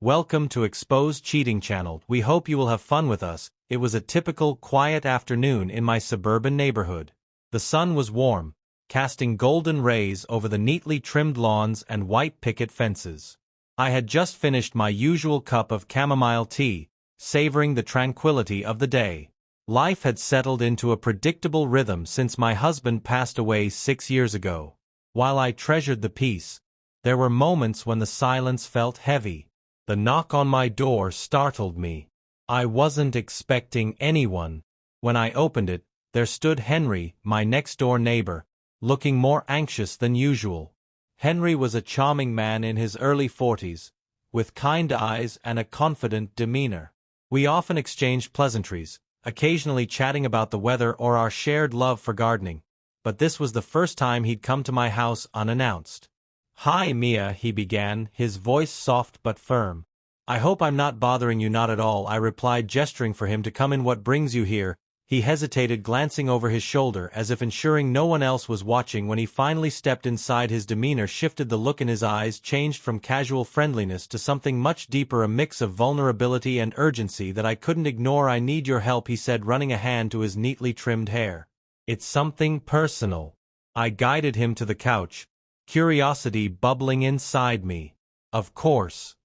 Welcome to Exposed Cheating Channel. We hope you will have fun with us. It was a typical, quiet afternoon in my suburban neighborhood. The sun was warm, casting golden rays over the neatly trimmed lawns and white picket fences. I had just finished my usual cup of chamomile tea, savoring the tranquility of the day. Life had settled into a predictable rhythm since my husband passed away 6 years ago. While I treasured the peace, there were moments when the silence felt heavy. The knock on my door startled me. I wasn't expecting anyone. When I opened it, there stood Henry, my next-door neighbor, looking more anxious than usual. Henry was a charming man in his early 40s, with kind eyes and a confident demeanor. We often exchanged pleasantries, occasionally chatting about the weather or our shared love for gardening, but this was the first time he'd come to my house unannounced. "Hi, Mia," he began, his voice soft but firm. "I hope I'm not bothering you." "Not at all," I replied, gesturing for him to come in. "What brings you here?" He hesitated, glancing over his shoulder as if ensuring no one else was watching. When he finally stepped inside, his demeanor shifted. The look in his eyes changed from casual friendliness to something much deeper, a mix of vulnerability and urgency that I couldn't ignore. "I need your help," he said, running a hand to his neatly trimmed hair. "It's something personal." I guided him to the couch, curiosity bubbling inside me. "Of course.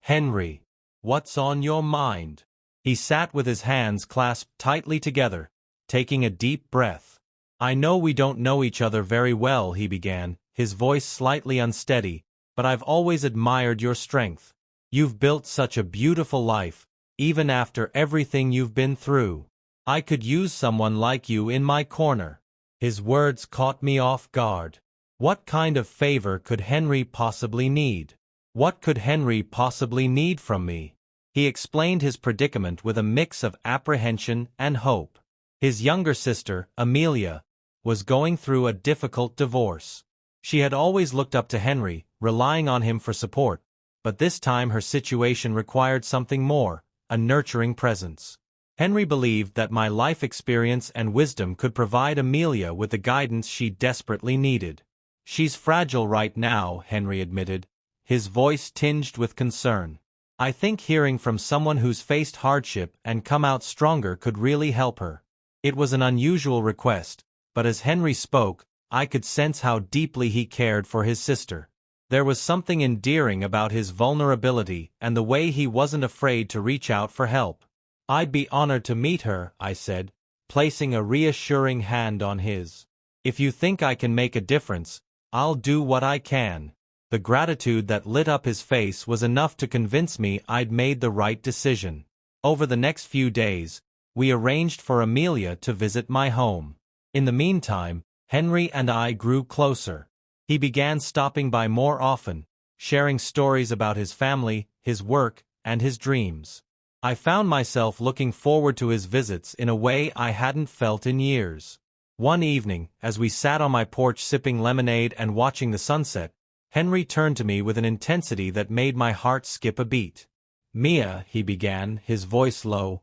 Henry, what's on your mind?" He sat with his hands clasped tightly together, taking a deep breath. "I know we don't know each other very well," he began, his voice slightly unsteady, "but I've always admired your strength. You've built such a beautiful life, even after everything you've been through. I could use someone like you in my corner." His words caught me off guard. What kind of favor could Henry possibly need? What could Henry possibly need from me? He explained his predicament with a mix of apprehension and hope. His younger sister, Amelia, was going through a difficult divorce. She had always looked up to Henry, relying on him for support, but this time her situation required something more, a nurturing presence. Henry believed that my life experience and wisdom could provide Amelia with the guidance she desperately needed. "She's fragile right now," Henry admitted, his voice tinged with concern. "I think hearing from someone who's faced hardship and come out stronger could really help her." It was an unusual request, but as Henry spoke, I could sense how deeply he cared for his sister. There was something endearing about his vulnerability and the way he wasn't afraid to reach out for help. "I'd be honored to meet her," I said, placing a reassuring hand on his. "If you think I can make a difference, I'll do what I can." The gratitude that lit up his face was enough to convince me I'd made the right decision. Over the next few days, we arranged for Amelia to visit my home. In the meantime, Henry and I grew closer. He began stopping by more often, sharing stories about his family, his work, and his dreams. I found myself looking forward to his visits in a way I hadn't felt in years. One evening, as we sat on my porch sipping lemonade and watching the sunset, Henry turned to me with an intensity that made my heart skip a beat. "Mia," he began, his voice low,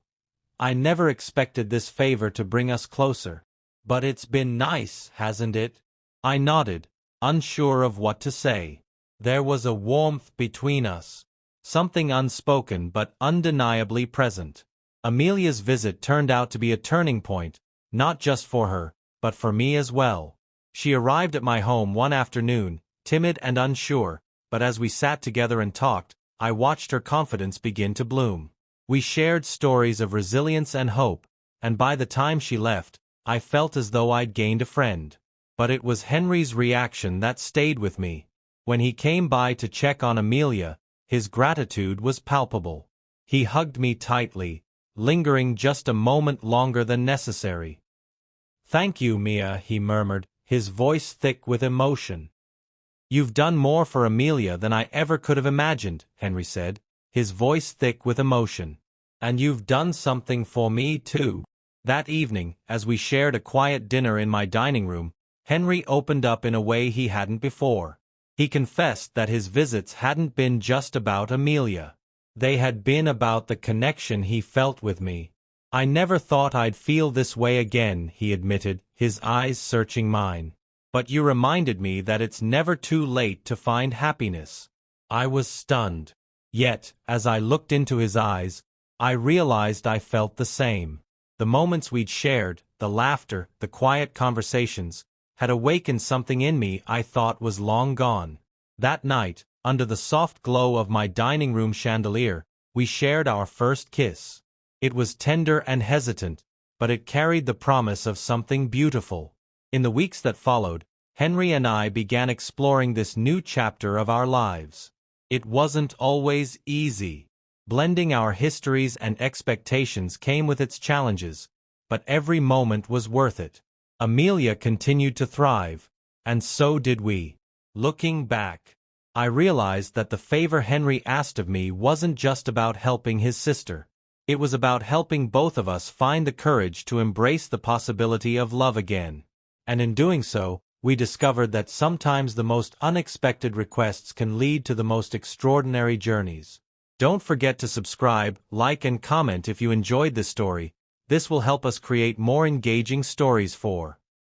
"I never expected this favor to bring us closer. But it's been nice, hasn't it?" I nodded, unsure of what to say. There was a warmth between us, something unspoken but undeniably present. Amelia's visit turned out to be a turning point, not just for her, but for me as well. She arrived at my home one afternoon, timid and unsure, but as we sat together and talked, I watched her confidence begin to bloom. We shared stories of resilience and hope, and by the time she left, I felt as though I'd gained a friend. But it was Henry's reaction that stayed with me. When he came by to check on Amelia, his gratitude was palpable. He hugged me tightly, lingering just a moment longer than necessary. "Thank you, Mia," he murmured, his voice thick with emotion. "You've done more for Amelia than I ever could have imagined," Henry said, his voice thick with emotion. "And you've done something for me too." That evening, as we shared a quiet dinner in my dining room, Henry opened up in a way he hadn't before. He confessed that his visits hadn't been just about Amelia. They had been about the connection he felt with me. "I never thought I'd feel this way again," he admitted, his eyes searching mine. "But you reminded me that it's never too late to find happiness." I was stunned. Yet, as I looked into his eyes, I realized I felt the same. The moments we'd shared, the laughter, the quiet conversations, had awakened something in me I thought was long gone. That night, under the soft glow of my dining room chandelier, we shared our first kiss. It was tender and hesitant, but it carried the promise of something beautiful. In the weeks that followed, Henry and I began exploring this new chapter of our lives. It wasn't always easy. Blending our histories and expectations came with its challenges, but every moment was worth it. Amelia continued to thrive, and so did we. Looking back, I realized that the favor Henry asked of me wasn't just about helping his sister. It was about helping both of us find the courage to embrace the possibility of love again. And in doing so, we discovered that sometimes the most unexpected requests can lead to the most extraordinary journeys. Don't forget to subscribe, like and comment if you enjoyed this story. This will help us create more engaging stories for